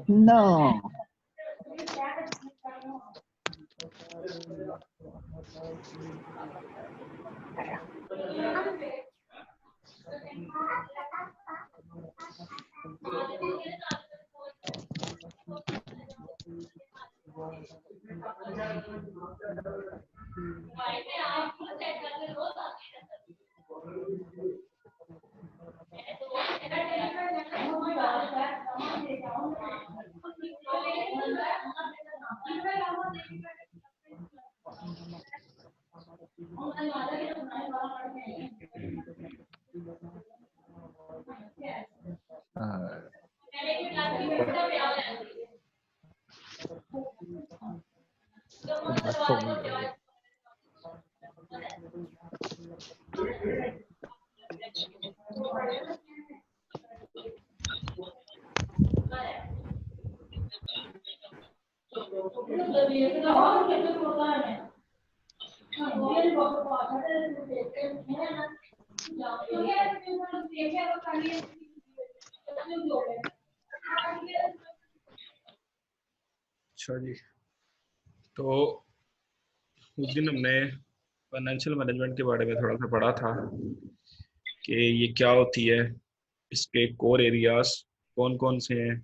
No. अच्छा जी तो उस दिन हमने फाइनेंशियल मैनेजमेंट के बारे में थोड़ा सा पढ़ा था कि ये क्या होती है, इसके कोर एरियाज कौन कौन से हैं,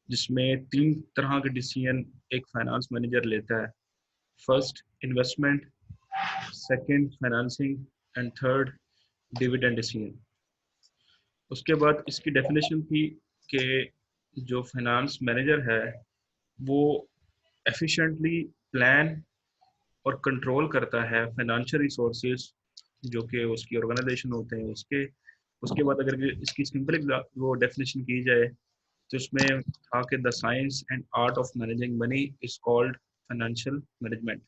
जिसमें तीन तरह के डिसीजन एक फाइनेंस मैनेजर लेता है। First investment, second financing and third dividend decision. उसके बाद इसकी डेफिनेशन थी कि जो फाइनेंस मैनेजर है वो एफिशिएंटली प्लान और कंट्रोल करता है फाइनेंशियल रिसोर्सेज जो कि उसकी ऑर्गेनाइजेशन होते हैं उसके। उसके बाद अगर इसकी सिंपल वो डेफिनेशन की जाए तो इसमें था कि the science and art of managing money is called financial management.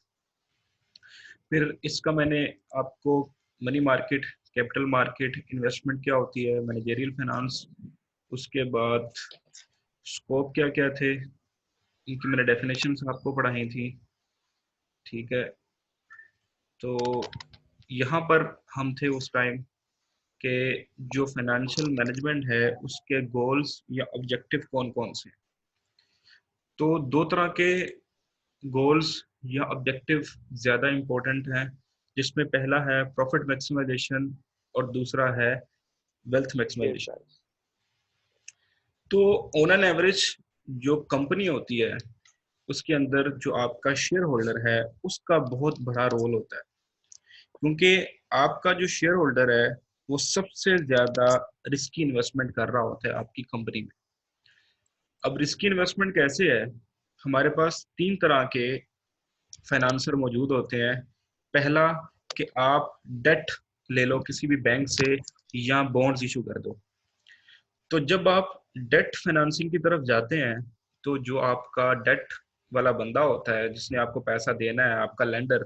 फिर इसका मैंने आपको money market, capital market, investment क्या होती है, मैनेजरियल फाइनेंस, उसके बाद स्कोप क्या क्या थे, इनकी मैंने डेफिनेशन आपको पढ़ाई थी। ठीक है, तो यहाँ पर हम थे उस टाइम के जो फाइनेंशियल मैनेजमेंट है उसके गोल्स या ऑब्जेक्टिव कौन कौन से। तो दो तरह के गोल्स या ऑब्जेक्टिव ज़्यादा इम्पोर्टेंट हैं, जिसमें पहला है प्रॉफिट मैक्सिमाइजेशन और दूसरा है वेल्थ शेयर मैक्सिमाइजेशन। प्राइस। तो ऑन एन एवरेज जो कंपनी होती है उसके अंदर जो आपका शेयर होल्डर है उसका बहुत बड़ा रोल होता है, क्योंकि आपका जो शेयर होल्डर है वो सबसे ज़्यादा रिस्की इन्वेस्टमेंट कर रहा होता है आपकी कंपनी में। अब रिस्की इन्वेस्टमेंट कैसे है, हमारे पास तीन तरह के फाइनेंसर मौजूद होते हैं। पहला कि आप डेट ले लो किसी भी बैंक से या बॉन्ड्स इशू कर दो। तो जब आप डेट फाइनेंसिंग की तरफ जाते हैं तो जो आपका डेट वाला बंदा होता है जिसने आपको पैसा देना है, आपका लेंडर,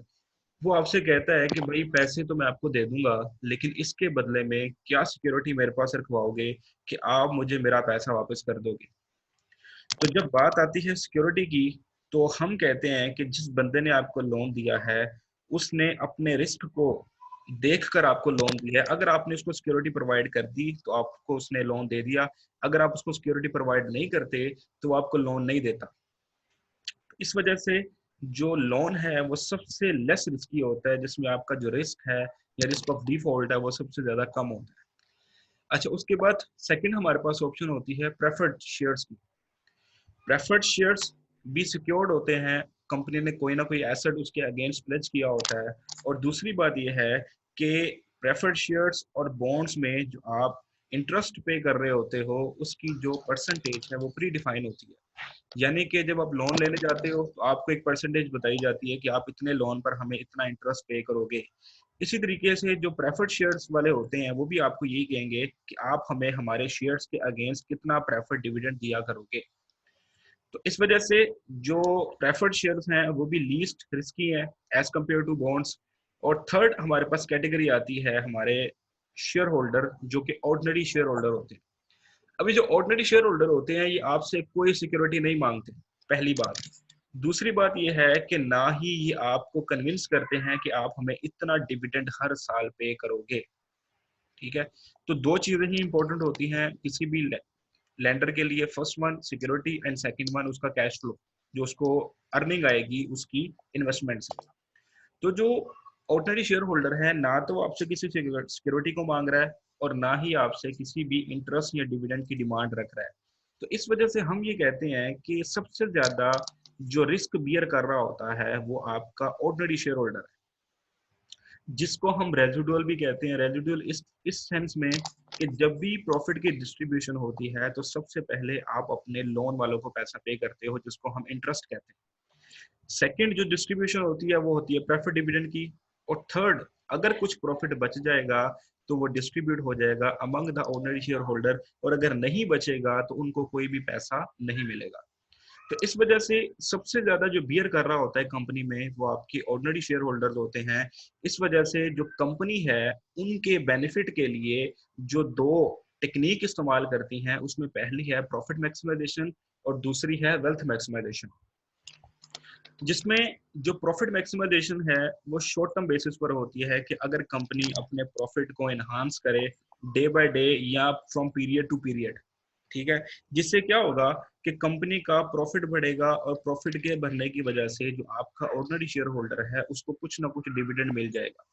वो आपसे कहता है कि भाई पैसे तो मैं आपको दे दूंगा, लेकिन इसके बदले में क्या सिक्योरिटी मेरे पास रखवाओगे कि आप मुझे मेरा पैसा वापस कर दोगे। तो जब बात आती है सिक्योरिटी की, तो हम कहते हैं कि जिस बंदे ने आपको लोन दिया है उसने अपने रिस्क को देखकर आपको लोन दिया है। अगर आपने उसको सिक्योरिटी प्रोवाइड कर दी तो आपको उसने लोन दे दिया, अगर आप उसको सिक्योरिटी प्रोवाइड नहीं करते तो वो आपको लोन नहीं देता। इस वजह से जो लोन है वो सबसे लेस रिस्की होता है, जिसमें आपका जो रिस्क है या रिस्क ऑफ डिफॉल्ट है वो सबसे ज्यादा कम होता है। अच्छा, उसके बाद सेकंड हमारे पास ऑप्शन होती है प्रेफर्ड शेयर्स की। प्रेफर्ड शेयर्स भी सिक्योर्ड होते हैं, कंपनी ने कोई ना कोई एसेट उसके अगेंस्ट प्लेज किया होता है। और दूसरी बात यह है कि प्रेफर्ड शेयर्स और बॉन्ड्स में जो आप इंटरेस्ट पे कर रहे होते हो उसकी जो परसेंटेज है वो प्री डिफाइन होती है। यानी कि जब आप लोन लेने जाते हो तो आपको एक परसेंटेज बताई जाती है कि आप इतने लोन पर हमें इतना इंटरेस्ट पे करोगे। इसी तरीके से जो प्रेफर्ड शेयर्स वाले होते हैं वो भी आपको यही कहेंगे कि आप हमें हमारे शेयर्स के अगेंस्ट कितना प्रेफर्ड डिविडेंड दिया करोगे। तो इस वजह से जो प्रेफर्ड शेयर्स हैं वो भी लीस्ट रिस्की हैं एज कम्पेयर टू बॉन्ड्स। और थर्ड हमारे पास कैटेगरी आती है हमारे शेयर होल्डर जो कि ऑर्डिनरी शेयर होल्डर होते हैं। अभी जो ऑर्डिनरी शेयर होल्डर होते हैं ये आपसे कोई सिक्योरिटी नहीं मांगते, पहली बात। दूसरी बात ये है कि ना ही ये आपको कन्विंस करते हैं कि आप हमें इतना डिविडेंड हर साल पे करोगे। ठीक है, तो दो चीजें ही इंपॉर्टेंट होती हैं किसी भी लेंडर के लिए। First one security and second one उसका कैश फ्लो, जो उसको अर्निंग आएगी उसकी इन्वेस्टमेंट से। तो जो ऑर्डिनरी शेयर होल्डर है ना तो वो आपसे किसी सिक्योरिटी को मांग रहा है और ना ही आपसे किसी भी इंटरेस्ट या डिविडेंड की डिमांड रख रहा है। तो इस वजह से हम ये कहते हैं कि सबसे ज्यादा जो रिस्क बियर कर रहा होता है वो आपका ऑर्डिनरी शेयर होल्डर है, जिसको हम रेजिडुअल भी कहते हैं। रेजिडुअल इस सेंस में कि जब भी प्रॉफिट की डिस्ट्रीब्यूशन होती है तो सबसे पहले आप अपने लोन वालों को पैसा पे करते हो, जिसको हम इंटरेस्ट कहते हैं। सेकंड जो डिस्ट्रीब्यूशन होती है वो होती है प्रेफर्ड डिविडेंड की। और थर्ड, अगर कुछ प्रॉफिट बच जाएगा तो वो डिस्ट्रीब्यूट हो जाएगा among the ordinary share holder, और अगर नहीं बचेगा तो उनको कोई भी पैसा नहीं मिलेगा। तो इस वजह से सबसे ज्यादा जो बियर कर रहा होता है कंपनी में वो आपके ऑर्डिनरी शेयर होल्डर्स होते हैं। इस वजह से जो कंपनी है उनके बेनिफिट के लिए जो दो टेक्निक इस्तेमाल करती हैं उसमें पहली है प्रॉफिट मैक्सिमाइजेशन और दूसरी है वेल्थ मैक्सिमाइजेशन। जिसमें जो प्रॉफिट मैक्सिमाइजेशन है वो शॉर्ट टर्म बेसिस पर होती है कि अगर कंपनी अपने प्रॉफिट को एनहांस करे डे बाय डे या फ्रॉम पीरियड टू पीरियड। ठीक है। जिससे क्या होगा कि कंपनी का प्रॉफिट बढ़ेगा, और प्रॉफिट के बढ़ने की वजह से जो आपका ऑर्डिनरी शेयर होल्डर है उसको कुछ ना कुछ डिविडेंड मिल जाएगा।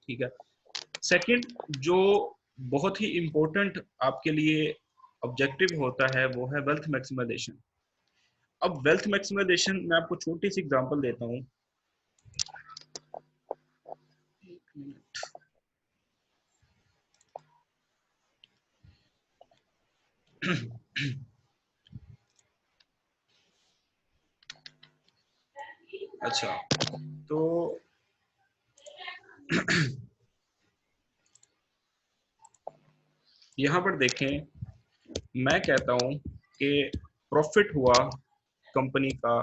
ठीक है। सेकंड, जो बहुत ही इंपॉर्टेंट आपके लिए ऑब्जेक्टिव होता है वो है वेल्थ मैक्सिमाइजेशन। अब वेल्थ मैक्सिमाइजेशन मैं आपको छोटी सी एग्जांपल देता हूँ। अच्छा, तो यहाँ पर देखें, मैं कहता हूँ कि प्रॉफिट हुआ कंपनी का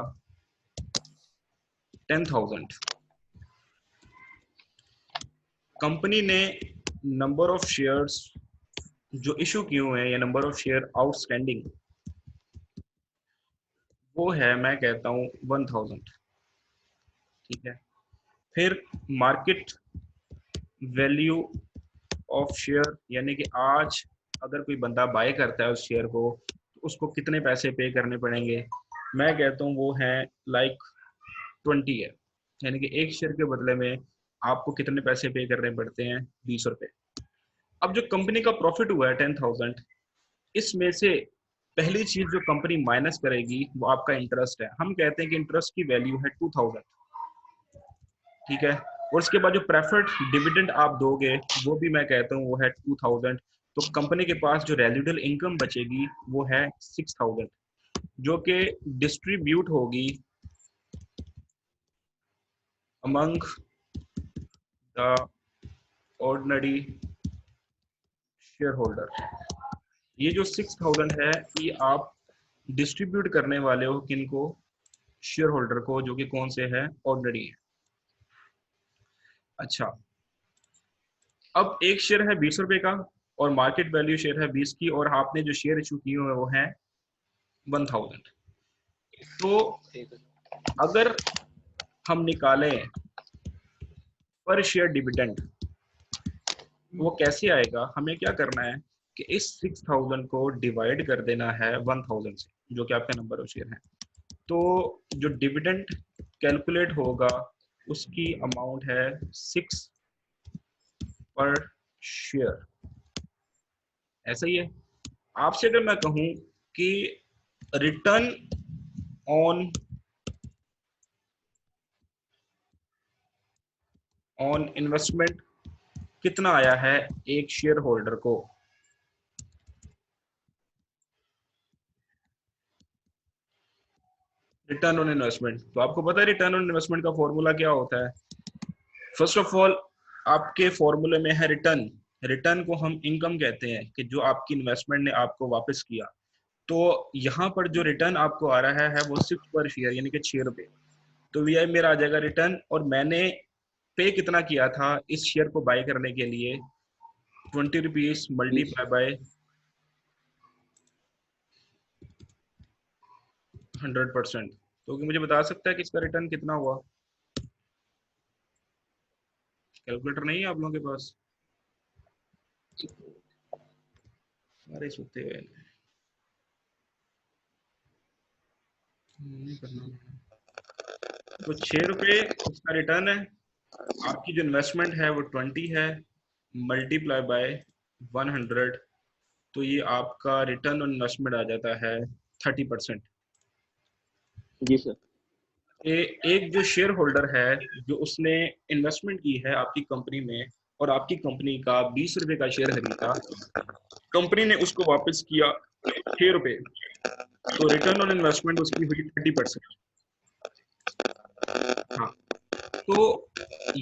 10,000। कंपनी ने नंबर ऑफ शेयर्स जो इशू किए हुए हैं या नंबर ऑफ शेयर आउटस्टैंडिंग वो है, मैं कहता हूँ 1,000। ठीक है। फिर मार्केट वैल्यू ऑफ शेयर, यानी कि आज अगर कोई बंदा बाय करता है उस शेयर को तो उसको कितने पैसे पे करने पड़ेंगे, मैं कहता हूँ वो है लाइक 20 है। यानी कि एक शेयर के बदले में आपको कितने पैसे पे करने पड़ते हैं, 20 रुपए। अब जो कंपनी का प्रॉफिट हुआ है 10,000, इसमें से पहली चीज जो कंपनी माइनस करेगी वो आपका इंटरेस्ट है। हम कहते हैं कि इंटरेस्ट की वैल्यू है 2,000। ठीक है। और उसके बाद जो प्रेफर्ड डिविडेंड आप दोगे वो भी मैं कहता हूँ वो है 2,000। तो कंपनी के पास जो रेजिडुअल इनकम बचेगी वो है 6,000, जो कि डिस्ट्रीब्यूट होगी among the ordinary share holder. ये जो 6,000 है ये आप डिस्ट्रीब्यूट करने वाले हो किनको, शेयर होल्डर को, जो कि कौन से है, ऑर्डिनरी है। अच्छा, अब एक शेयर है 20 रुपए का और मार्केट वैल्यू शेयर है 20 की, और आपने जो शेयर इशू किए हुए वो है 1,000। तो अगर हम निकालें पर शेयर डिविडेंड वो कैसे आएगा, हमें क्या करना है कि इस 6,000 को डिवाइड कर देना है 1,000 से, जो कि आपका नंबर ऑफ शेयर है। तो जो डिविडेंड कैलकुलेट होगा उसकी अमाउंट है 6 पर शेयर। ऐसा ही है। आपसे अगर मैं कहूं कि रिटर्न ऑन इन्वेस्टमेंट कितना आया है एक शेयर होल्डर को, रिटर्न ऑन इन्वेस्टमेंट, तो आपको पता है रिटर्न ऑन इन्वेस्टमेंट का फॉर्मूला क्या होता है। फर्स्ट ऑफ ऑल आपके फॉर्मूले में है रिटर्न। रिटर्न को हम इनकम कहते हैं कि जो आपकी इन्वेस्टमेंट ने आपको वापस किया। तो यहाँ पर जो रिटर्न आपको आ रहा है वो 6 पर शेयर यानी कि 6 रुपए। तो वी आई मेरा आ जाएगा रिटर्न, और मैंने पे कितना किया था इस शेयर को बाय करने के लिए, 20 रुपीज मल्टीप्लाई बाय 100%। तो मुझे बता सकता है कि इसका रिटर्न कितना हुआ। कैलकुलेटर नहीं है आप लोगों के पास? अरे सोते हुए नहीं करना। तो 6 रुपए इसका रिटर्न है। आपकी जो इन्वेस्टमेंट है वो 20 है, मल्टीप्लाई बाय 100। तो ये आपका रिटर्न ऑन इन्वेस्टमेंट आ जाता है 30%। जी सर। एक जो शेयर होल्डर है जो उसने इन्वेस्टमेंट की है आपकी कंपनी में, और आपकी कंपनी का 20 रुपए का शेयर खरीदा, कंपनी ने उसको वापस किया 6 रुपए, तो रिटर्न ऑन इन्वेस्टमेंट उसकी हुई 30%। हाँ। तो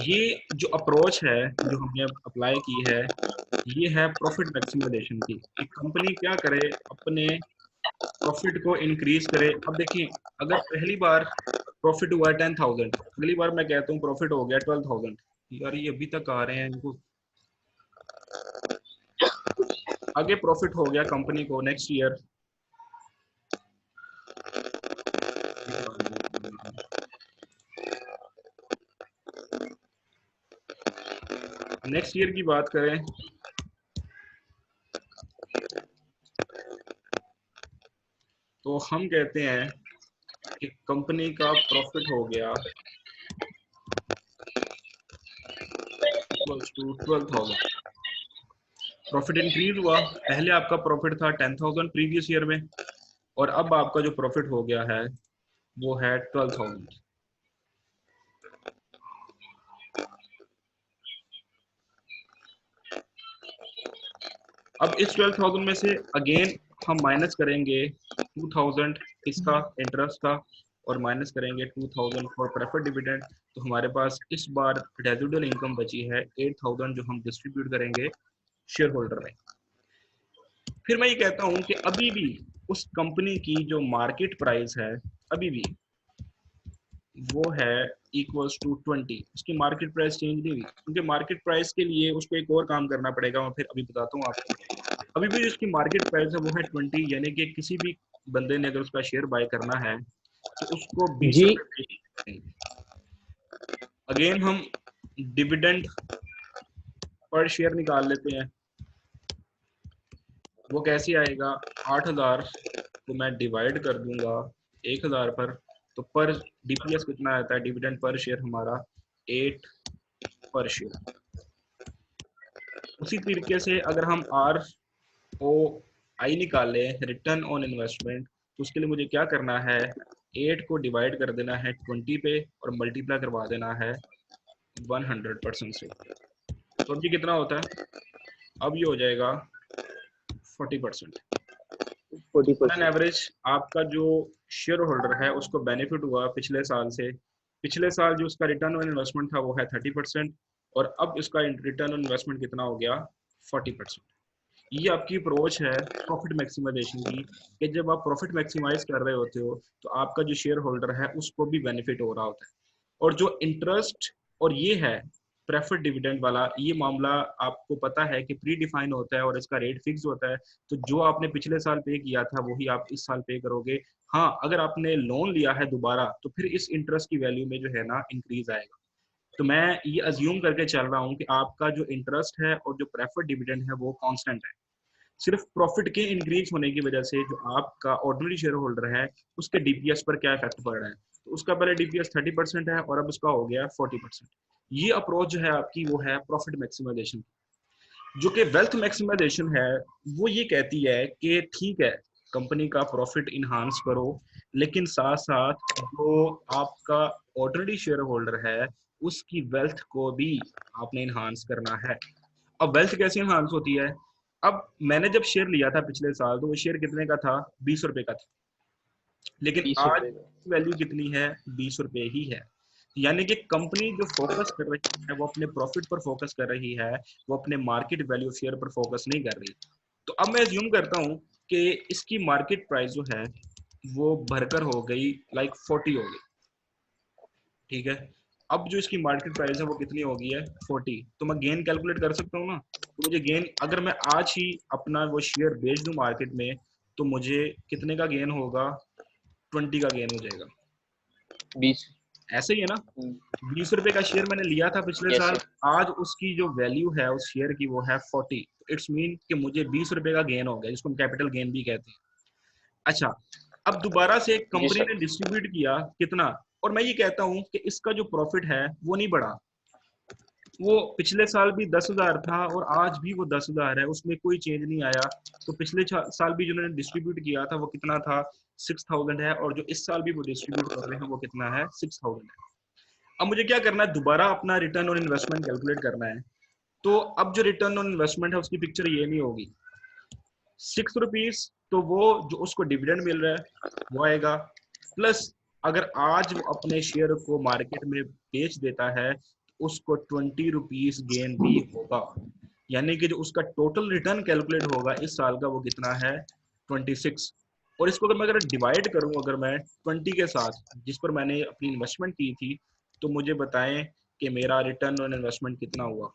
ये जो अप्रोच है जो हमने अप्लाई की है, ये है प्रॉफिट मैक्सिमाइजेशन की, कि कंपनी क्या करे, अपने प्रॉफिट को इंक्रीज करे। अब देखिए, अगर पहली बार प्रॉफिट हुआ है 10,000, अगली बार मैं कहता हूँ प्रॉफिट हो गया 12,000, यार ये अभी तक आ रहे हैं इनको, आगे प्रॉफिट हो गया कंपनी को नेक्स्ट ईयर, नेक्स्ट ईयर की बात करें हम कहते हैं कि कंपनी का प्रॉफिट हो गया इक्वल्स टू 12,000। प्रॉफिट इंक्रीज हुआ, पहले आपका प्रॉफिट था 10,000 प्रीवियस ईयर में, और अब आपका जो प्रॉफिट हो गया है वो है 12,000। अब इस 12,000 में से अगेन हम माइनस करेंगे 2,000 इसका इंटरेस्ट का, और माइनस करेंगे 2,000 फॉर प्रेफर्ड डिविडेंड। तो हमारे पास इस बार रेजिडुअल इनकम बची है 8,000, जो हम डिस्ट्रीब्यूट करेंगे शेयर होल्डर में। फिर मैं ये कहता हूं कि अभी भी उस कंपनी की जो मार्केट प्राइस है अभी भी वो है इक्वल्स टू 20। उसकी मार्केट प्राइस चेंज नहीं हुई, क्योंकि मार्केट प्राइस के लिए उसको एक और काम करना पड़ेगा, मैं फिर अभी बताता हूँ आपको। अभी भी उसकी मार्केट प्राइस है वो है 20, यानी कि किसी भी बंदे ने अगर उसका शेयर बाय करना है तो उसको 20 जी रुपए। अगेन हम डिविडेंड पर शेयर निकाल लेते हैं। वो कैसे आएगा, 8,000 को मैं डिवाइड कर दूंगा 1,000 पर, तो पर डीपीएस कितना आता है, डिविडेंड पर शेयर हमारा 8 पर शेयर। उसी तरीके से अगर हम आर ओ आई निकाले, रिटर्न ऑन इन्वेस्टमेंट, तो उसके लिए मुझे क्या करना है, 8 को डिवाइड कर देना है 20 पे और मल्टीप्लाई करवा देना है 100% से। तो अब ये कितना होता है, अब ये हो जाएगा 40%। On an 40%। एवरेज आपका जो शेयर होल्डर है उसको बेनिफिट हुआ पिछले साल से। पिछले साल जो उसका रिटर्न ऑन इन्वेस्टमेंट था वो है 30%, और अब इसका रिटर्न ऑन इन्वेस्टमेंट कितना हो गया, 40%। ये आपकी अप्रोच है प्रॉफिट मैक्सिमाइजेशन की, कि जब आप प्रॉफिट मैक्सिमाइज कर रहे होते हो तो आपका जो शेयर होल्डर है उसको भी बेनिफिट हो रहा होता है। और जो इंटरेस्ट और ये है प्रेफर्ड डिविडेंड वाला, ये मामला आपको पता है कि प्री डिफाइन होता है और इसका रेट फिक्स होता है। तो जो आपने पिछले साल पे किया था वही आप इस साल पे करोगे। हाँ, अगर आपने लोन लिया है दोबारा तो फिर इस इंटरेस्ट की वैल्यू में जो है ना इंक्रीज आएगा। तो मैं ये अज्यूम करके चल रहा हूँ कि आपका जो इंटरेस्ट है और जो प्रेफर्ड डिविडेंड है वो कांस्टेंट है। सिर्फ प्रॉफिट के इंक्रीज होने की वजह से जो आपका ऑर्डिनरी शेयर होल्डर है उसके डीपीएस पर क्या इफेक्ट पड़ रहा है। तो उसका पहले डीपीएस 30% है और अब उसका हो गया 40%। ये अप्रोच जो है आपकी वो है प्रॉफिट मैक्सिमाइजेशन। जो कि वेल्थ मैक्सिमाइजेशन है वो ये कहती है कि ठीक है, कंपनी का प्रॉफिट इनहांस करो, लेकिन साथ साथ जो आपका ऑर्डिनरी शेयर होल्डर है उसकी वेल्थ को भी आपने इनहांस करना है। अब वेल्थ कैसे इनहांस होती है, अब मैंने जब शेयर लिया था पिछले साल तो वो शेयर कितने का था, 20 रुपए का था, लेकिन 20 रुपए आज का। वैल्यू कितनी है, 20 रुपए ही है। यानी कि कंपनी जो फोकस कर रही है वो अपने प्रॉफिट पर फोकस कर रही है, वो अपने मार्केट वैल्यू शेयर पर फोकस नहीं कर रही। तो अब मैं ज्यूम करता हूँ कि इसकी मार्केट प्राइस जो है वो भरकर हो गई लाइक 40 हो गई, ठीक है। अब जो इसकी मार्केट प्राइस है वो कितनी हो गई है, 40। तो मैं गेन कैलकुलेट कर सकता हूँ ना। तो मुझे गेन, अगर मैं आज ही अपना वो शेयर बेच दूं मार्केट में तो मुझे कितने का गेन होगा, 20 का गेन हो जाएगा। 20। ऐसे ही है ना, 20 रुपए का शेयर मैंने लिया था पिछले यस साल, सर। आज उसकी जो वैल्यू है उस शेयर की वो है 40। इट्स मीन कि मुझे 20 रुपए का गेन हो गया, जिसको हम कैपिटल गेन भी कहते हैं। अच्छा, अब दोबारा से जी कंपनी सर। ने डिस्ट्रीब्यूट किया कितना, और मैं ये कहता हूं कि इसका जो प्रॉफिट है वो नहीं बढ़ा। वो पिछले साल भी 10,000 था और आज भी वो 10,000 है, उसमें कोई चेंज नहीं आया। तो पिछले साल भी जिन्होंने डिस्ट्रीब्यूट किया था वो कितना था, 6,000 है, और जो इस साल भी वो डिस्ट्रीब्यूट कर रहे हैं वो कितना है, 6,000 है। अब मुझे क्या करना है, दोबारा अपना रिटर्न ऑन इन्वेस्टमेंट कैलकुलेट करना है। तो अब जो रिटर्न ऑन इन्वेस्टमेंट है उसकी पिक्चर ये नहीं होगी, 6 रुपीज, तो वो जो उसको डिविडेंड मिल रहा है वो आएगा, प्लस अगर आज वो अपने शेयर को मार्केट में बेच देता है तो उसको 20 रुपीज गेन भी होगा। यानी कि जो उसका टोटल रिटर्न कैलकुलेट होगा इस साल का वो कितना है, 26। और इसको अगर मैं डिवाइड करूं, अगर मैं 20 के साथ जिस पर मैंने अपनी इन्वेस्टमेंट की थी, तो मुझे बताएं कि मेरा रिटर्न ऑन इन्वेस्टमेंट कितना हुआ।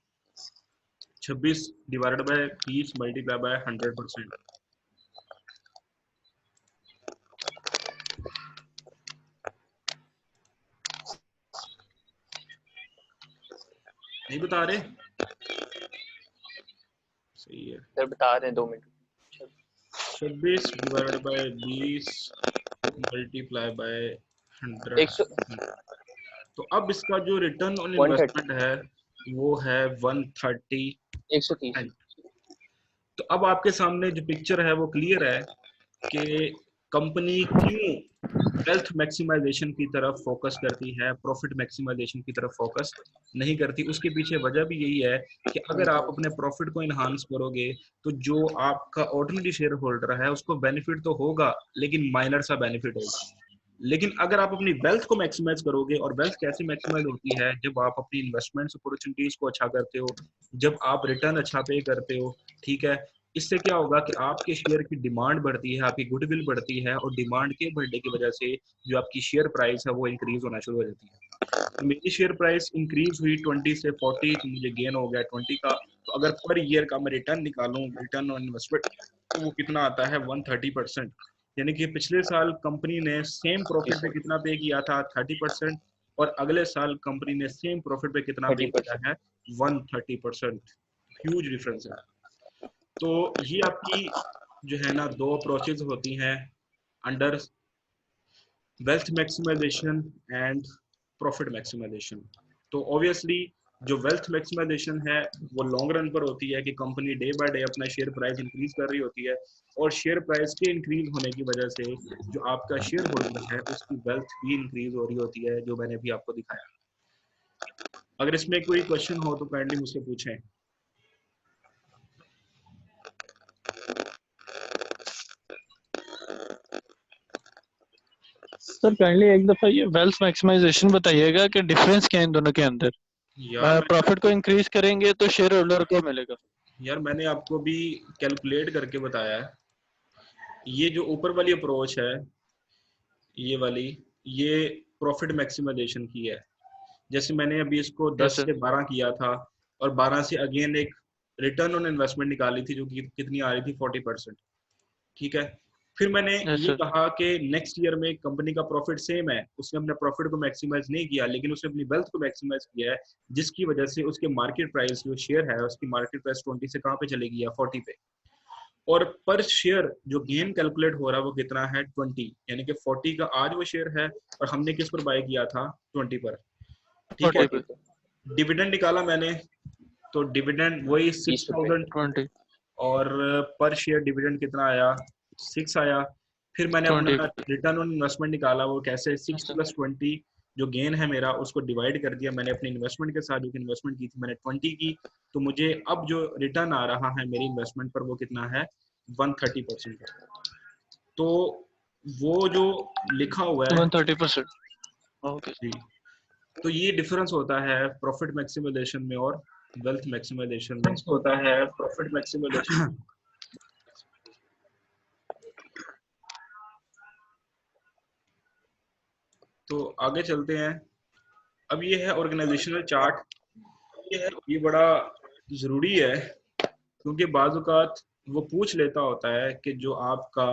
26 डिवाइडेड बाय 20 मल्टीप्लाई बाय 100%। नहीं बता रहे, सही है। सर बता रहे हैं 2 minute. 26 divided by 20 multiply by 100 100। तो अब इसका जो रिटर्न ऑन 130 इन्वेस्टमेंट है वो है 130। 130। तो अब आपके सामने जो पिक्चर है वो क्लियर है कि कंपनी क्यों वेल्थ मैक्सिमाइजेशन की तरफ फोकस करती है, प्रॉफिट मैक्सिमाइजेशन की तरफ फोकस नहीं करती। उसके पीछे वजह भी यही है कि अगर आप अपने प्रॉफिट को इन्हांस करोगे तो जो आपका ऑर्डिनरी शेयर होल्डर है उसको बेनिफिट तो होगा, लेकिन माइनर सा बेनिफिट होगा। लेकिन अगर आप अपनी वेल्थ को मैक्सिमाइज करोगे, और वेल्थ कैसे मैक्सिमाइज होती है, जब आप अपनी इन्वेस्टमेंट्स अपॉर्चुनिटीज को अच्छा करते हो, जब आप रिटर्न अच्छा पे करते हो, ठीक है। इससे क्या होगा कि आपके शेयर की डिमांड बढ़ती है, आपकी गुडविल बढ़ती है, और डिमांड के बढ़ने की वजह से जो आपकी शेयर प्राइस है वो इंक्रीज होना शुरू हो जाती है। तो मेरी शेयर प्राइस इंक्रीज हुई 20 से 40, तो मुझे गेन हो गया 20 का। तो अगर पर ईयर का मैं रिटर्न निकालूं, रिटर्न ऑन इन्वेस्टमेंट, तो वो कितना आता है 130%। यानी कि पिछले साल कंपनी ने सेम जी प्रॉफिट पे सर। कितना पे किया था, 30%, और अगले साल कंपनी ने सेम प्रॉफिट पे कितना पे किया 30%। है, 130%। ह्यूज डिफरेंस है। तो ये आपकी जो है ना दो अप्रोचेज होती हैं under wealth maximization and profit maximization. तो ऑब्वियसली जो वेल्थ मैक्सिमाइजेशन है वो लॉन्ग रन पर होती है कि कंपनी डे बाय डे अपना शेयर प्राइस इंक्रीज कर रही होती है, और शेयर प्राइस के इंक्रीज होने की वजह से जो आपका शेयर होल्डर है उसकी वेल्थ भी इंक्रीज हो रही होती है, जो मैंने अभी आपको दिखाया। अगर इसमें कोई क्वेश्चन हो तो काइंडली मुझसे पूछें। सर काइंडली एक दफा ये वेल्थ मैक्सिमाइजेशन बताइएगा कि डिफरेंस क्या है इन दोनों के अंदर। यार प्रॉफिट को इंक्रीज करेंगे तो शेयर होल्डर को मिलेगा। यार मैंने आपको भी कैलकुलेट करके बताया है। ये जो ऊपर वाली अप्रोच है, ये वाली, ये प्रॉफिट मैक्सिमाइजेशन की है। जैसे मैंने अभी इसको यस 10 सर। से 12 किया था, और 12 से अगेन एक रिटर्न ऑन इन्वेस्टमेंट निकाली थी जो कि कितनी आ रही थी, 40%। ठीक है। फिर मैंने यस ये सर। कहा कि नेक्स्ट ईयर में कंपनी का प्रॉफिट सेम है, उसने अपने प्रॉफिट को मैक्सिमाइज नहीं किया, लेकिन उसने अपनी वेल्थ को मैक्सिमाइज किया है, जिसकी वजह से उसके मार्केट प्राइस जो शेयर है उसकी मार्केट प्राइस 20 से कहाँ पे चली गई है, 40 पे। और पर शेयर जो गेन कैलकुलेट हो रहा है वो कितना है, 20। यानी कि 40 का आज वो शेयर है, और हमने किस पर बाय किया था, 20 पर। ठीक है। 40 पे। 40 पे। डिविडेंड निकाला मैंने, तो डिविडेंड वही 20 रुपए। 6000, 20। और पर शेयर डिविडेंड कितना आया, 6 आया। फिर मैंने 20। अपना रिटर्न ऑन इन्वेस्टमेंट निकाला, वो कैसे, यस 6 सर। प्लस 20, जो गेन है मेरा उसको डिवाइड कर दिया मैंने अपनी इन्वेस्टमेंट के साथ। जो इन्वेस्टमेंट की थी मैंने 20 की, तो मुझे अब जो रिटर्न आ रहा है मेरी इन्वेस्टमेंट पर वो कितना है, 130%। तो वो जो लिखा हुआ है, 130%। ओके। जी, तो ये डिफरेंस होता है प्रॉफिट मैक्सिमाइजेशन में और वेल्थ मैक्सिमाइजेशन में। होता है प्रॉफिट मैक्सिमाइजेशन। तो आगे चलते हैं। अब ये है ऑर्गेनाइजेशनल चार्ट। ये बड़ा जरूरी है, क्योंकि बाज़ औक़ात वो पूछ लेता होता है कि जो आपका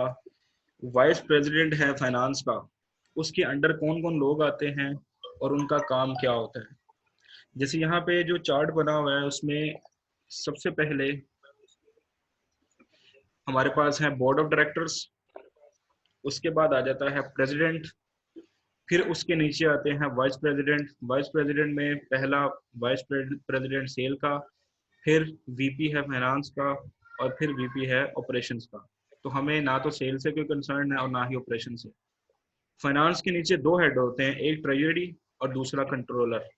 वाइस प्रेसिडेंट है फाइनेंस का, उसके अंडर कौन कौन लोग आते हैं और उनका काम क्या होता है। जैसे यहाँ पे जो चार्ट बना हुआ है उसमें सबसे पहले हमारे पास है बोर्ड ऑफ डायरेक्टर्स, उसके बाद आ जाता है प्रेसिडेंट, फिर उसके नीचे आते हैं वाइस प्रेसिडेंट। वाइस प्रेसिडेंट में पहला वाइस प्रेसिडेंट सेल का, फिर वीपी है फाइनेंस का, और फिर वीपी है ऑपरेशंस का। तो हमें ना तो सेल से कोई कंसर्न है और ना ही ऑपरेशन से। फाइनेंस के नीचे दो हेड होते हैं, एक ट्रेजरी और दूसरा कंट्रोलर।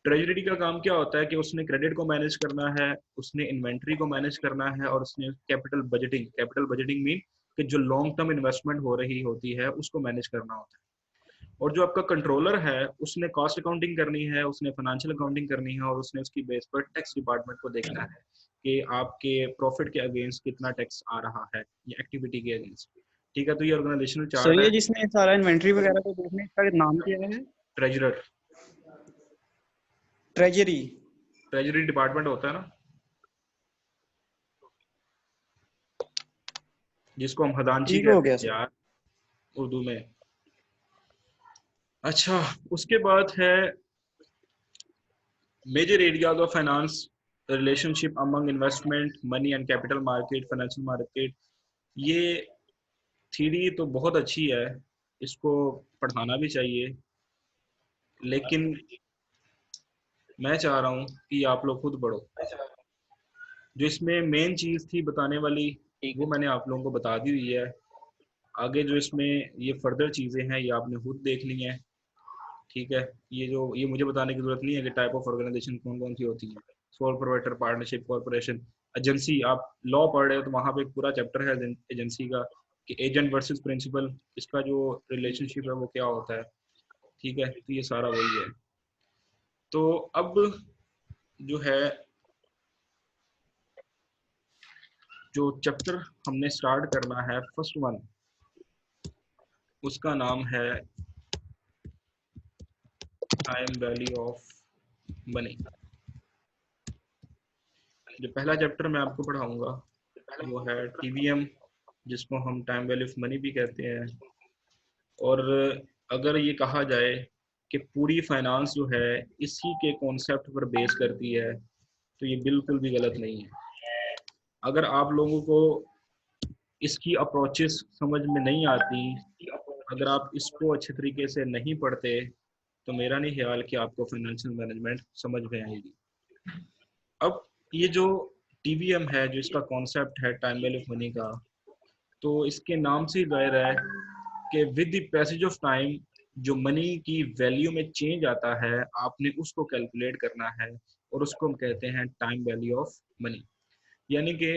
ट्रेजरी का काम क्या होता है कि उसने क्रेडिट को मैनेज करना है, उसने इन्वेंट्री को मैनेज करना है, और उसने कैपिटल बजटिंग मीन कि जो लॉन्ग टर्म इन्वेस्टमेंट हो रही होती है उसको मैनेज करना होता है। और जो आपका कंट्रोलर है उसने कॉस्ट अकाउंटिंग करनी है, उसने फाइनेंशियल अकाउंटिंग करनी है, और उसने उसकी बेस पर टैक्स डिपार्टमेंट को देखना है कि आपके प्रॉफिट के अगेंस्ट कितना टैक्स आ रहा है, या एक्टिविटी के अगेंस्ट। ठीक है। तो ये ऑर्गेनाइजेशनल सर चार्ट है। ये जिसमें सारा इन्वेंट्री वगैरह को देखने का नाम क्या है? Treasurer, treasury. ट्रेजरी डिपार्टमेंट होता है ना, जिसको हम खजांची ठीक हो कहते गया हैं सर। यार उर्दू में। अच्छा, उसके बाद है major areas of finance, relationship among investment, money and capital market, financial market. ये थ्योरी तो बहुत अच्छी है, इसको पढ़ाना भी चाहिए, लेकिन मैं चाह रहा हूँ कि आप लोग खुद पढ़ो। जो इसमें मेन चीज़ थी बताने वाली ठीक वो है। मैंने आप लोगों को बता दी हुई है। आगे जो इसमें ये फर्दर चीज़ें हैं ये आपने खुद देख ली हैं, ठीक है। ये मुझे बताने की जरूरत नहीं है कि टाइप ऑफ ऑर्गेनाइजेशन कौन कौन सी होती हैं। Sole provider, partnership, corporation, agency. आप लॉ पढ़ रहे हो तो वहाँ पे एक पूरा चैप्टर है एजेंसी का कि एजेंट वर्सेस प्रिंसिपल, इसका जो रिलेशनशिप है वो क्या होता है, ठीक है। तो ये सारा वही है। तो अब जो है जो चैप्टर हमने स्टार्ट करना है फर्स्ट वन, उसका नाम है टाइम वैल्यू ऑफ मनी। जो पहला चैप्टर मैं आपको पढ़ाऊंगा वो है टीवीएम, जिसको हम टाइम वैल्यू ऑफ मनी भी कहते हैं। और अगर ये कहा जाए कि पूरी फाइनेंस जो है इसी के कॉन्सेप्ट पर बेस करती है, तो ये बिल्कुल भी गलत नहीं है। अगर आप लोगों को इसकी अप्रोचेस समझ में नहीं आती, अगर आप इसको अच्छे तरीके से नहीं पढ़ते, तो मेरा नहीं ख्याल कि आपको फाइनेंशियल मैनेजमेंट समझ में आएगी। अब ये जो टीवीएम है, जो इसका कॉन्सेप्ट है टाइम वैल्यू ऑफ मनी का, तो इसके नाम से ही जाहिर है कि with the passage of time जो मनी की वैल्यू में चेंज आता है, आपने उसको कैलकुलेट करना है, और उसको हम कहते हैं टाइम वैल्यू ऑफ मनी। यानी कि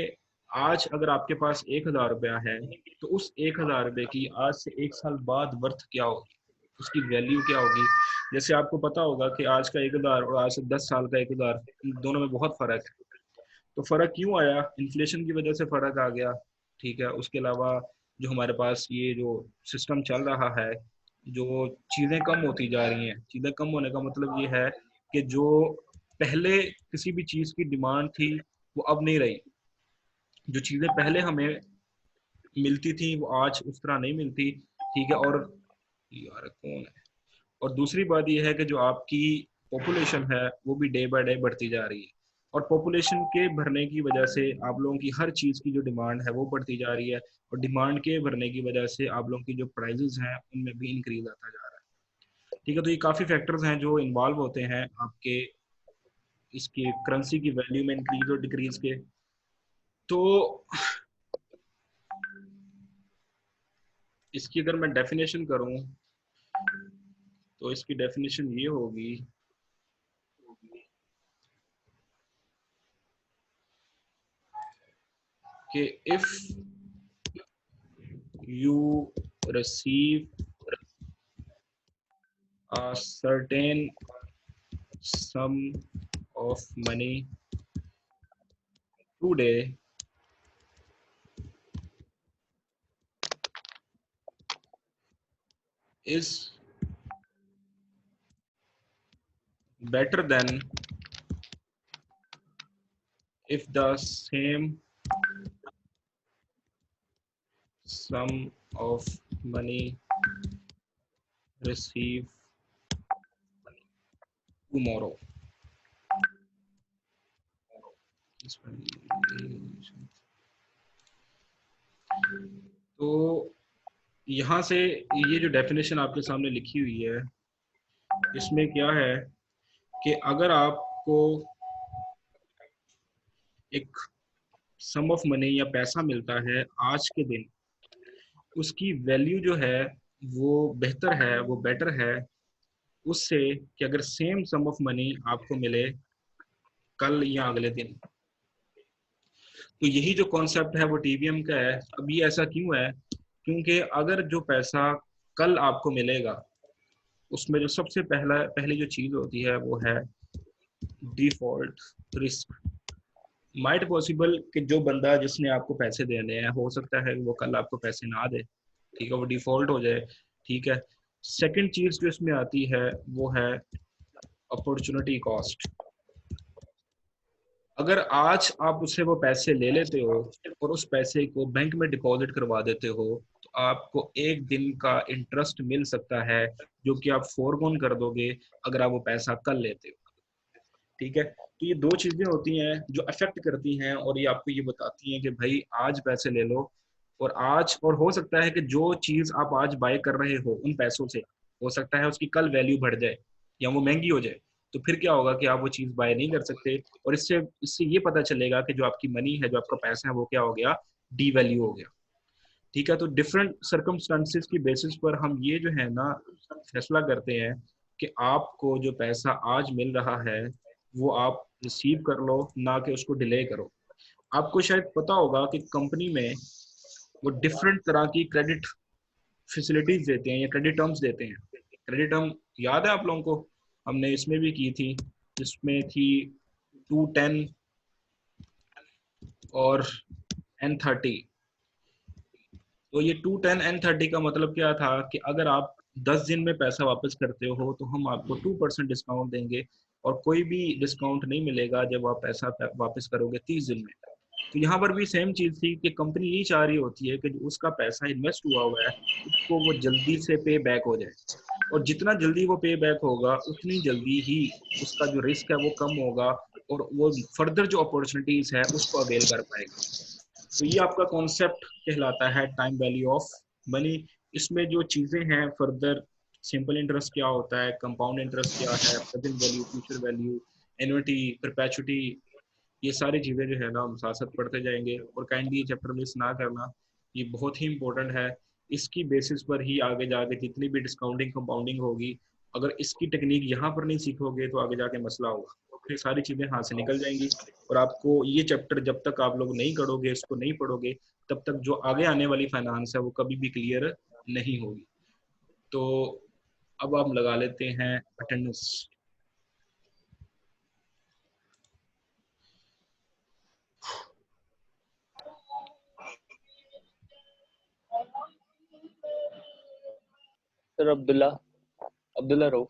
आज अगर आपके पास 1,000 रुपया है, तो उस 1,000 रुपये की आज से 1 साल बाद वर्थ क्या होगी, उसकी वैल्यू क्या होगी। जैसे आपको पता होगा कि आज का 1,000 और आज से 10 साल का 1,000, दोनों में बहुत फ़र्क है। तो फ़र्क क्यों आया? इन्फ्लेशन की वजह से फ़र्क आ गया, ठीक है। उसके अलावा जो हमारे पास ये जो सिस्टम चल रहा है, जो चीज़ें कम होती जा रही हैं, चीज़ें कम होने का मतलब ये है कि जो पहले किसी भी चीज़ की डिमांड थी वो अब नहीं रही। जो चीज़ें पहले हमें मिलती थी वो आज उस तरह नहीं मिलती, ठीक है। और यार कौन है, और दूसरी बात यह है कि जो आपकी पॉपुलेशन है वो भी डे बाय डे बढ़ती जा रही है, और पॉपुलेशन के भरने की वजह से आप लोगों की हर चीज़ की जो डिमांड है वो बढ़ती जा रही है, और डिमांड के भरने की वजह से आप लोगों की जो प्राइजेस हैं उनमें भी इंक्रीज आता जा रहा है, ठीक है। तो ये काफ़ी फैक्टर्स हैं जो इन्वॉल्व होते हैं आपके इसके करेंसी की वैल्यू में इंक्रीज और डिक्रीज के। तो इसकी अगर मैं डेफिनेशन करूं, तो इसकी डेफिनेशन ये होगी कि if you receive a certain sum of money today, is better than if the same sum of money received tomorrow. तो यहाँ से ये जो डेफिनेशन आपके सामने लिखी हुई है, इसमें क्या है कि अगर आपको एक सम ऑफ मनी या पैसा मिलता है आज के दिन, उसकी वैल्यू जो है वो बेहतर है, वो बेटर है उससे कि अगर सेम सम ऑफ मनी आपको मिले कल या अगले दिन। तो यही जो कॉन्सेप्ट है वो टीवीएम का है। अब ये ऐसा क्यों है? क्योंकि अगर जो पैसा कल आपको मिलेगा, उसमें जो सबसे पहली जो चीज़ होती है वो है डिफॉल्ट रिस्क। माइट पॉसिबल कि जो बंदा जिसने आपको पैसे देने हैं, हो सकता है वो कल आपको पैसे ना दे, ठीक है, वो डिफॉल्ट हो जाए, ठीक है। सेकंड चीज़ जो इसमें आती है वो है अपॉर्चुनिटी कॉस्ट। अगर आज आप उससे वो पैसे ले लेते हो और उस पैसे को बैंक में डिपॉजिट करवा देते हो, तो आपको एक दिन का इंटरेस्ट मिल सकता है जो कि आप फोरगोन कर दोगे अगर आप वो पैसा कल लेते हो, ठीक है। तो ये दो चीजें होती हैं जो अफेक्ट करती हैं और ये आपको ये बताती हैं कि भाई आज पैसे ले लो, और आज, और हो सकता है कि जो चीज आप आज बाय कर रहे हो उन पैसों से, हो सकता है उसकी कल वैल्यू बढ़ जाए या वो महंगी हो जाए, तो फिर क्या होगा कि आप वो चीज बाय नहीं कर सकते। और इससे इससे ये पता चलेगा कि जो आपकी मनी है, जो आपका पैसा है, वो क्या हो गया, डी वैल्यू हो गया। ठीक है, तो डिफरेंट सर्कमस्टांसिस की बेसिस पर हम ये जो है ना फैसला करते हैं कि आपको जो पैसा आज मिल रहा है वो आप रिसीव कर लो, ना कि उसको डिले करो। आपको शायद पता होगा कि कंपनी में वो डिफरेंट तरह की क्रेडिट फैसिलिटीज देते हैं या क्रेडिट टर्म्स देते हैं। क्रेडिट टर्म याद है आप लोगों को, हमने इसमें भी की थी, जिसमें थी 210 और N30। तो ये 210 N30 का मतलब क्या था कि अगर आप 10 दिन में पैसा वापस करते हो तो हम आपको 2% डिस्काउंट देंगे, और कोई भी डिस्काउंट नहीं मिलेगा जब आप पैसा वापस करोगे 30 दिन में। तो यहाँ पर भी सेम चीज थी कि कंपनी यही चाह रही होती है कि जो उसका पैसा इन्वेस्ट हुआ हुआ है उसको वो जल्दी से पे बैक हो जाए, और जितना जल्दी वो पे बैक होगा उतनी जल्दी ही उसका जो रिस्क है वो कम होगा, और वो फर्दर जो अपॉर्चुनिटीज है उसको अवेल कर पाएगा। तो ये आपका कॉन्सेप्ट कहलाता है टाइम वैल्यू ऑफ मनी। इसमें जो चीजें हैं फर्दर, सिंपल इंटरेस्ट क्या होता है, कंपाउंड इंटरेस्ट क्या है, present value, future value, annuity, perpetuity, ये सारी चीजें जो है ना हम साथ साथ पढ़ते जाएंगे। और काइंडली ये चैप्टर मिस ना करना, ये बहुत ही इंपॉर्टेंट है। इसकी बेसिस पर ही आगे जाके जितनी भी डिस्काउंटिंग कंपाउंडिंग होगी, अगर इसकी टेक्निक यहाँ पर नहीं सीखोगे तो आगे जाके मसला होगा, फिर सारी चीजें हाथ से निकल जाएंगी। और आपको ये चैप्टर जब तक आप लोग नहीं करोगे, इसको नहीं पढ़ोगे, तब तक जो आगे आने वाली फाइनेंस है वो कभी भी क्लियर नहीं होगी। तो अब आप लगा लेते हैं अटेंडेंस। सर अब्दुल्ला रऊफ।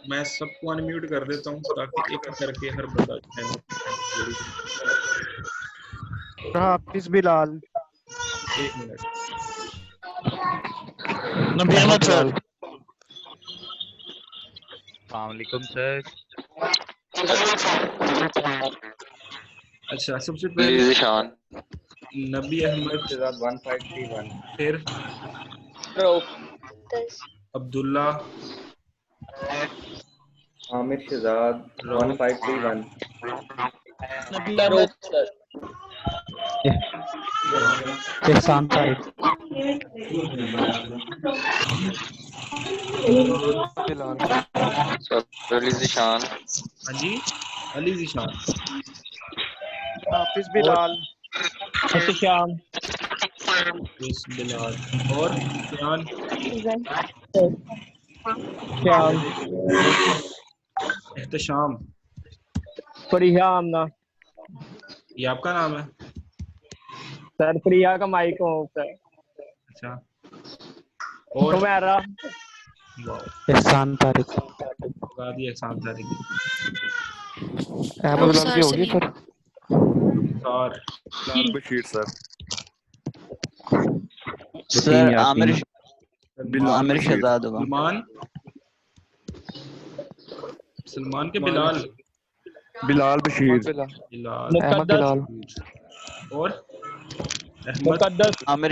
मैं सबको अनम्यूट कर देता हूँ ताकि एक करके हर बंदा जो है हाफिज बिलाल। एक मिनट। नबी अहमद सर। अस्सलामुअलैकुम सर। अच्छा, सबसे पहले निशान नबी अहमद, 1531, फिर रऊफ। अब्दुल्ला, आमिर शहजाद रऊफ, 1531, नबी रऊफ अहमद। सर। एहसान तारिक। अली निशान, हाँ जी, अली जीशान, हाफिज और बिलाल। एहतशाम। बिलाल, और बयान, श्याम। एहतशाम, फरिया आमना। ये आपका नाम है? सर प्रिया का माइक हो सर। अच्छा, और तुम्हारा वाह, एहसान तारिक। लगा दिया एहसान तारिक। अहमद बिलाल की होगी सर। सार, लाल बशीर सर। सर आमिर सलमान, आमिर शहजाद होगा। सलमान, सलमान के बिलाल, बिलाल बशीर। बिलाल, अहमद बिलाल। और अहमद, मुकद्दस। आमिर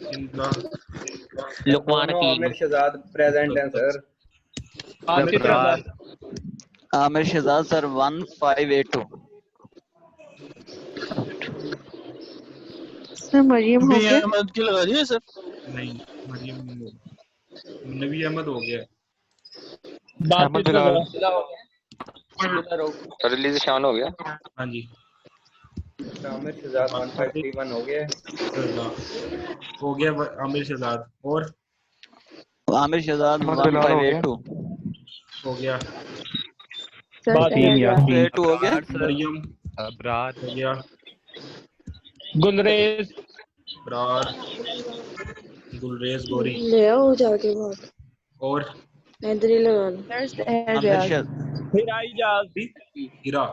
इनका, लुकमान दोनों हकीम। आमिर शहजाद प्रेजेंट हैं sir. Jabrar. Aamir Shahzad sir 1582। Sir Mariyam हो नबी गया। अहमद की लगा दिए सर। नहीं, मरियम नहीं होगा, नबी अहमद हो गया। अहमद बिलाल। सर अली निशान हो गया। हाँ जी, आमिर शहजाद 1531 हो गया। हो गया आमिर शहजाद, और आमिर शहजाद अहमद बिलाल हो गया। 1582 हो गया। सर यासीन। 2 हो गया। मरियम अबरार। हो गया। गुलरेज। ब्रार, गुलरेज, गौरी, ले आओ जाके बाहर। और इधर ही लगा लो। आमिर शहजाद हिरा इजाज। हीरा,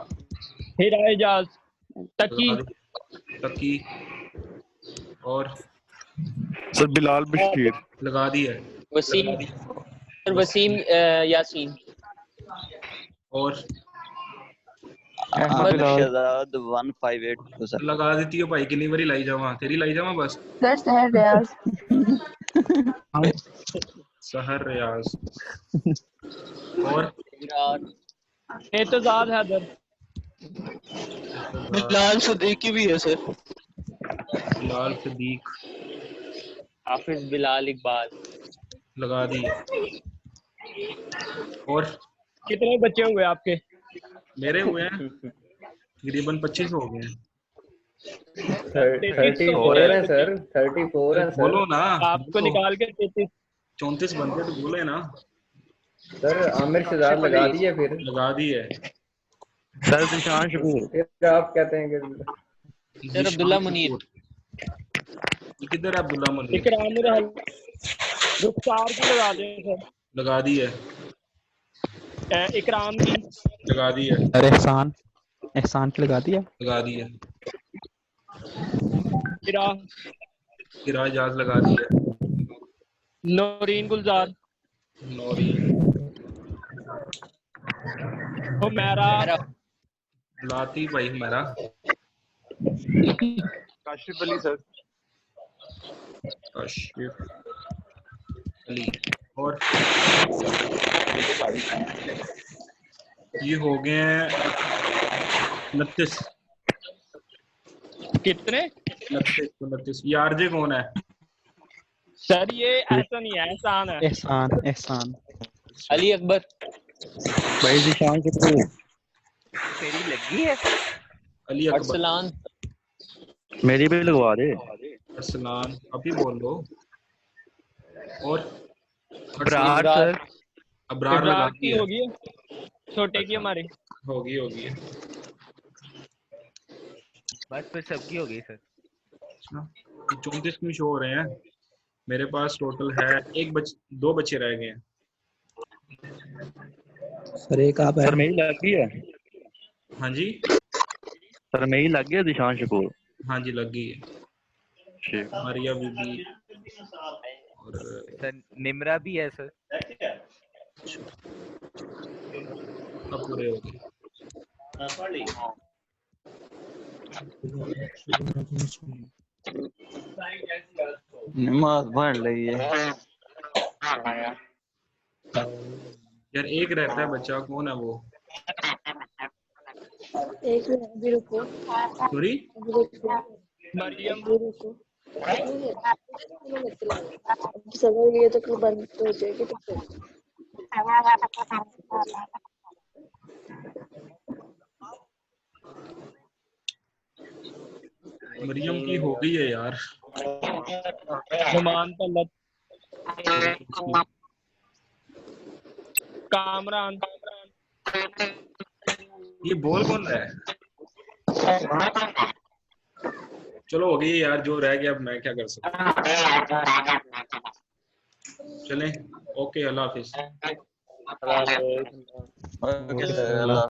हिरा इजाज। तकी। लगा दी। तकी, और सर बिलाल बशीर। लगा दी है। वसीम। लगा दी। सर वसीम यासीन। और अहमद बिलाल शहजाद 1582 सर। लगा देती है भाई, कितनी बारी लाई जावा, तेरी लाई जावा बस। सर सहर रियाज। सहर रियाज। और एतजाज हैदर। बिलाल सदीकी भी है सर। बिलाल सदीक हाफिज बिलाल इकबाल। लगा दी। और कितने बच्चे हुए आपके? मेरे हुए हैं तकरीबन 25 हो गए हैं। 34 है सर, 34 है सर। बोलो ना, आपको निकाल के 33। 34 बनते तो बोले ना। सर आमिर शहजाद लगा दिए फिर। लगा दी है सर दिशान शकूर। फिर आप कहते हैं कि सर अब्दुल्ला मुनीर। ये किधर है अब्दुल्ला मुनीर? इकराम रुखसार की लगा दें सर। लगा दी है। इकराम की लगा दी है। अरे एहसान एहसान की लगा दिया। लगा दी है। इरा इराजाज लगा दी है। नौरीन गुलजार नौरीन हुमैरा लाती भाई हमारा। काशिफ अली सर। काशिफ अली। और ये हो गए हैं 29। कितने? 29। ये आरजे कौन है? सर ये ऐसा नहीं है, एहसान है। एहसान एहसान अली अकबर। भाई दिशान शकूर। तेरी लगी है। अली अकबर। अरसलान। मेरी भी लगवा दे। अरसलान अभी बोल लो। और अबरार सर। अबरार लगा इब्रार दी की है। होगी, छोटे की हमारे। होगी। बस फिर सबकी हो गई सर। 34 में शो हो रहे हैं। मेरे पास टोटल है दो बच्चे रह गए हैं। सर एक आप सर मेरी लग गई है। हाँ जी, सर मेरी लग गई है दिशान शकूर। हाँ जी लग गई है। ठीक। मारिया बीबी और सर निमरा भी है सर। अब पूरे हो गए। नमाज पढ़ रही है। यार एक रहता है बच्चा, कौन है वो? एक मिनट अभी रुको। सॉरी, अभी रुको। मरियम। अभी रुको। समझ गए तो कल बंद हो जाएगी तो फिर। मरियम की हो गई है यार। नुमान तलत। कामरान। ये बोल कौन रहा है? चलो हो गई यार, जो रह गया अब मैं क्या कर सकता हूँ। चलें, ओके, अल्लाह हाफिज। अल्लाह